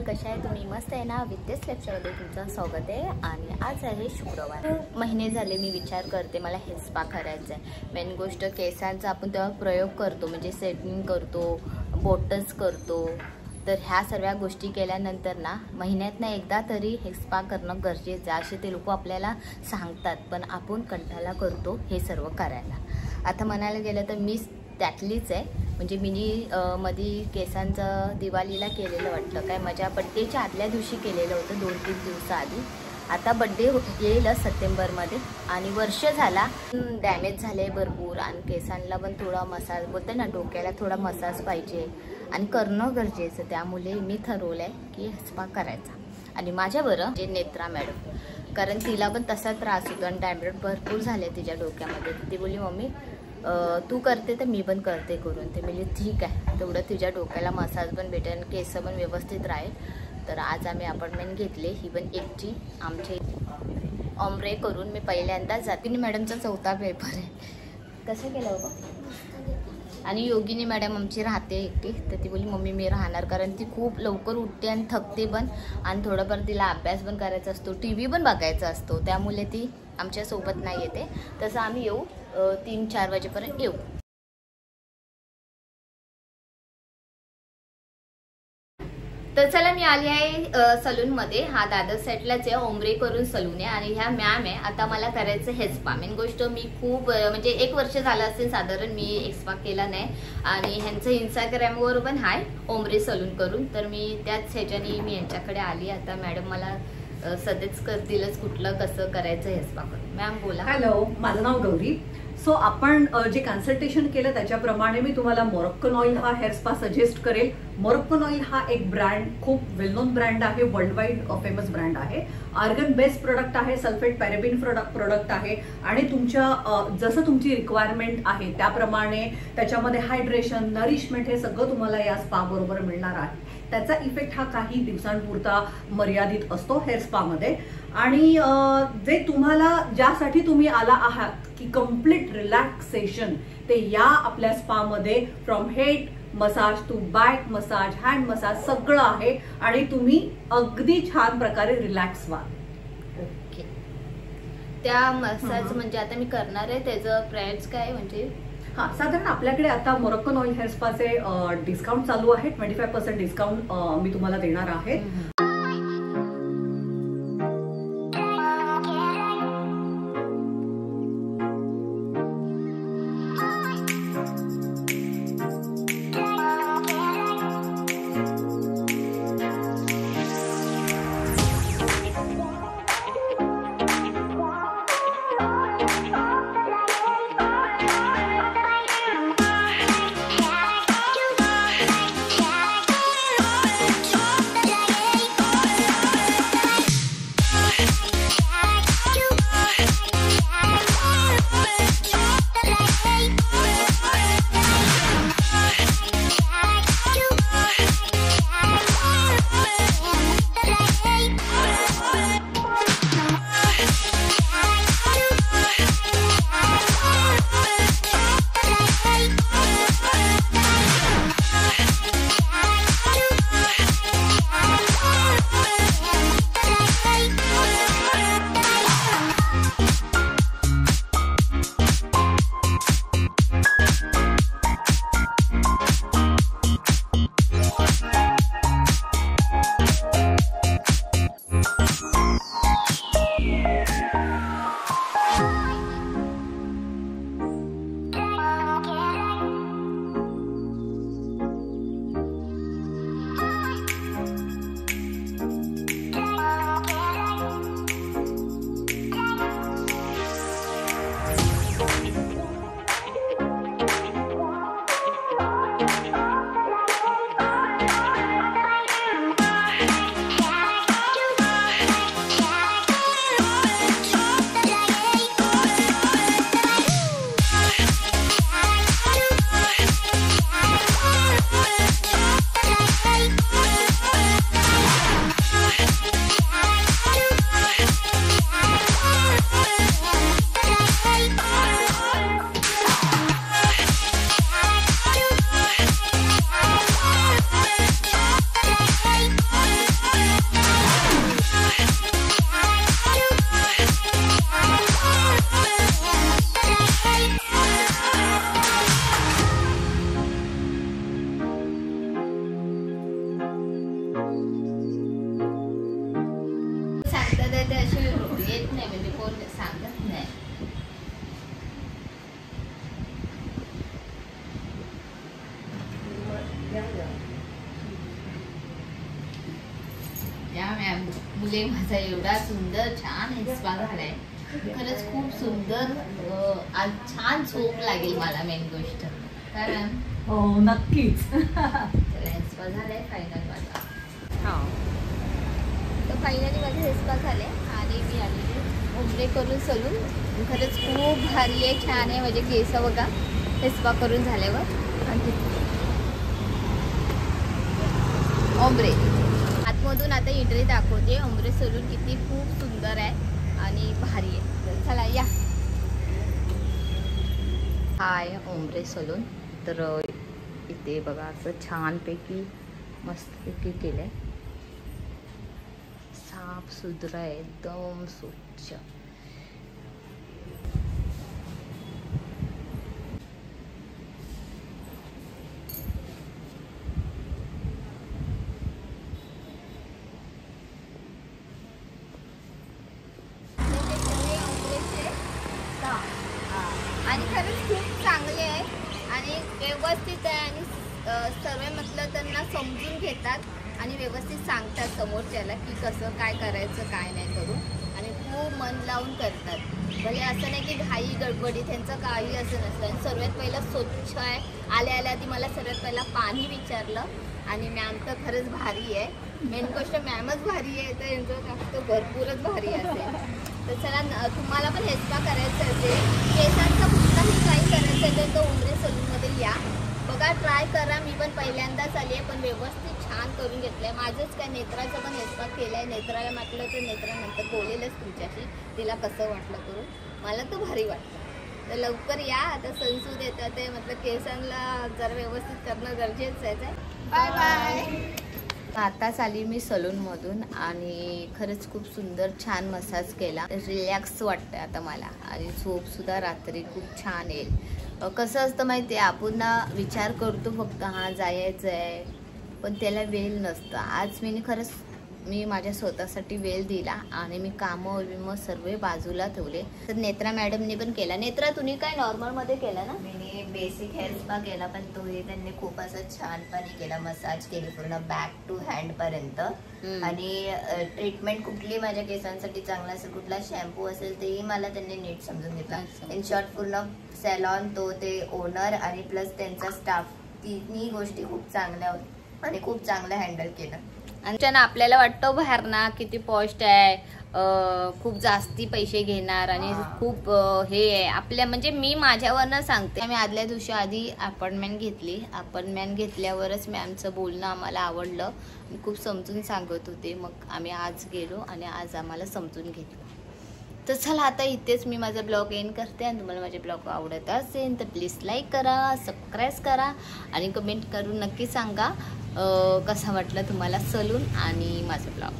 कशा आहे तुम्ही? मस्त आहे ना? विद्या लेक्चरमध्ये तुमचं स्वागत आहे. आणि आज आहे शुक्रवार. महिने झाले मी विचार करते मला हेअर स्पा करायचा आहे. मेन गोष्ट केसांचा आपण तेव्हा प्रयोग करतो, म्हणजे सेटिंग करतो, बोटच करतो. तर ह्या सर्व गोष्टी केल्यानंतर ना महिन्यातनं एकदा तरी हेअर स्पा करणं गरजेचं आहे असे ते लोक आपल्याला सांगतात. पण आपण कंटाळा करतो हे सर्व करायला. आता म्हणायला गेलं तर मी त्यातलीच आहे. म्हणजे मी मध्ये केसांचं दिवाळीला केलेलं वाटतं, काय माझ्या बड्डेच्या आदल्या दिवशी केलेलं होतं 2-3 दिवसाआधी. आता बड्डे येईल सप्टेंबरमध्ये आणि वर्ष झाला. डॅमेज झाले भरपूर आणि केसांना पण थोडा मसाज, बोलते ना डोक्याला थोडा मसाज पाहिजे आणि करणं गरजेचं. त्यामुळे मी ठरवलं आहे की स्पा करायचा. आणि माझ्याबरोबर जे नेत्रा मॅडम, कारण तिला पण तसा त्रास होतो आणि डॅमेज भरपूर झाले तिच्या डोक्यामध्ये. ती बोलली मम्मी तू करते तर मी पण करते करून. ते म्हणजे ठीक आहे, तेवढं तुझ्या डोक्याला मसाज पण भेटेल आणि केस पण व्यवस्थित राहील. तर आज आम्ही अपॉइंटमेंट घेतली, ही पण एकची आमचे ऑम्ब्रे करून. मी पहिल्यांदाच जाते. मॅडमचा 4था पेपर आहे. कसं केलं होतं? आणि योगिनी मॅडम आमची राहते एकटी. तर ती बोलली मम्मी मी राहणार, कारण ती खूप लवकर उठते आणि थकते पण, आणि थोडंफार तिला अभ्यास पण करायचा असतो, TV पण बघायचा असतो. त्यामुळे ती आमच्यासोबत नाही येते. तसं आम्ही येऊ 3-4 वाजेपर्यंत येऊ. तर चला मी आली आहे सलूनमध्ये. हा दादर साईडलाच आहे, ओमरे करून सलून आहे. आणि ह्या मॅम आहे. आता मला करायचं हेअर स्पा. मेन गोष्ट मी खूप म्हणजे 1 वर्ष झालं असेल साधारण मी हेअर स्पा केला नाही. आणि ह्यांचं इंस्टाग्रामवर पण आहे ओमरे सलून करून. तर मी त्याच ह्याच्याने मी यांच्याकडे आली. आता मॅडम मला सजेस्ट करतीलच कुठलं कसं करायचं हेअर स्पा करून. मॅम बोला. हॅलो, माझं नाव गौरी. सो आपण जे कन्सल्टेशन केलं त्याच्याप्रमाणे मी तुम्हाला मोरक्कन ऑइल हा हेअर स्पा सजेस्ट करेल. मोरक्कन ऑइल हा एक ब्रँड, खूप वेल नोन ब्रँड आहे, वर्ल्ड वाईड फेमस ब्रँड आहे. आर्गन बेस्ड प्रोडक्ट आहे, सल्फेट पॅरेबिन प्रोडक्ट आहे. आणि तुमच्या जसं तुमची रिक्वायरमेंट आहे त्याप्रमाणे त्याच्यामध्ये हायड्रेशन, नरिशमेंट हे सगळं तुम्हाला या स्पा बरोबर मिळणार आहे. त्याचा इफेक्ट हा काही दिवसांपुरता मर्यादित असतो हेअर स्पामध्ये. आणि जे तुम्हाला ज्यासाठी तुम्ही आला आहात की कम्प्लीट रिलॅक्सेशन, ते या आपल्या स्पामध्ये from head massage to back massage, hand massage सगळं आहे. आणि तुम्ही अगदी छान प्रकारे रिलॅक्स व्हा. ओके. त्या मसाज म्हणजे आता मी करणार आहे, त्याचं प्राइस काय म्हणजे? हा, साधारण आपल्याकडे आता मोरक्कन ऑइल हेअर स्पाचे डिस्काउंट चालू आहे. 25% डिस्काउंट मी तुम्हाला देणार आहे. मुले माझा एवढा सुंदर छान हेअर स्पा झालाय, खरंच खूप सुंदर. आज छान झोप लागेल मला, मेन गोष्ट कारण हो नक्कीच. हेअर स्पा झालाय फायनल माझा. हा तर फायनली माझे हेअर स्पा झाले आणि मी आलेली ओमरे करून सलून. खरंच खूप भारी आहे, छान आहे. माझे केस बघा हेअर स्पा करून झाल्यावर. आणि ओमरे आतमधून आता एंट्री दाखवते. ओमरे सलून किती खूप सुंदर आहे आणि भारी आहे. तर चला या. हाय ओमरे सलून. तर इथे बघा असं छानपैकी मस्तपैकी केलं आहे, साफ सुथरा आहे, एकदम स्वच्छ. आणि खरंच खूप चांगले आहे आणि व्यवस्थित आहे आणि सर्व म्हटलं त्यांना समजून घेतात आणि व्यवस्थित सांगतात समोरच्याला की कसं काय करायचं काय नाही करून, आणि खूप मन लावून करतात. भले असं नाही की घाई गडबडी, त्यांचं काही असं नसतं. आणि सर्वात पहिलं स्वच्छ आहे. आल्या आल्या ती मला सर्वात पहिला पाणी विचारलं आणि मॅम तर खरंच भारी आहे. मेन गोष्ट मॅमच भारी आहे, तर यांचं जास्त भरपूरच भारी असेल. तर चला तुम्हाला पण हेअर स्पा करायचं असेल, केसांचा कुठलाही काही करायचं असेल तर ओमरे सलूनमध्ये या, बघा ट्राय करा. मी पण पहिल्यांदाच आली आहे पण व्यवस्थित छान करून घेतलं आहे. माझंच काय नेत्राचं पण हेअर स्पा केलं आहे. नेत्राला म्हटलं तर नेत्रानंतर बोलेलच तुमच्याशी तिला कसं वाटलं करून. मला तर भारी वाटलं. तर लवकर या, आता सणसूद येतात ते म्हटलं केसांना जरा व्यवस्थित करणं गरजेचं आहे. Bye bye. आताच आली मी सलूनमधून आणि खरंच खूप सुंदर छान मसाज केला. रिलॅक्स वाटतं आता मला आणि झोपसुद्धा रात्री खूप छान येईल. कसं असतं माहिती आहे, आपण ना विचार करतो फक्त हां जायचं आहे, पण त्याला वेळ नसतं. आज मी माझ्या स्वतःसाठी वेळ दिला आणि मी कामं विमं सर्व बाजूला ठेवले. तर नेत्रा मॅडमने पण केला. नेत्रा तुम्ही काय नॉर्मलमध्ये केला ना? मी बेसिक हेअर स्पा केला, पण तोही त्यांनी खूप असं छानपणे केला. मसाज केली पूर्ण बॅक टू हँड पर्यंत. आणि ट्रीटमेंट कुठली माझ्या केसांसाठी चांगला असेल, कुठला शॅम्पू असेल तेही मला त्यांनी नीट समजून घेतला. इन शॉर्ट पूर्ण सॅलॉन, तो ते ओनर आणि प्लस त्यांचा स्टाफ, तिन्ही गोष्टी खूप चांगल्या होत्या आणि खूप चांगलं हँडल केलं. आणि आपल्याला वाटतं बाहेर ना किती पॉस्ट आहे, खूप जास्ती पैसे घेणार आणि खूप हे आहे आपल्या, म्हणजे मी माझ्यावरनं सांगते. आम्ही आदल्या दिवशी आधी अपॉइंटमेंट घेतली. अपॉइंटमेंट घेतल्यावरच मॅमचं बोलणं आम्हाला आवडलं, खूप समजून सांगत होते. मग आम्ही आज गेलो आणि आज आम्हाला समजून घेतलं. तर चला आता इथेच मी माझा ब्लॉग एंड करते. आणि तुम्हाला माझे ब्लॉग आवडत असेल तर प्लीज लाईक करा, सबस्क्राईब करा आणि कमेंट करून नक्की सांगा कसा वाटलं तुम्हाला सलून आणि माझा ब्लॉग.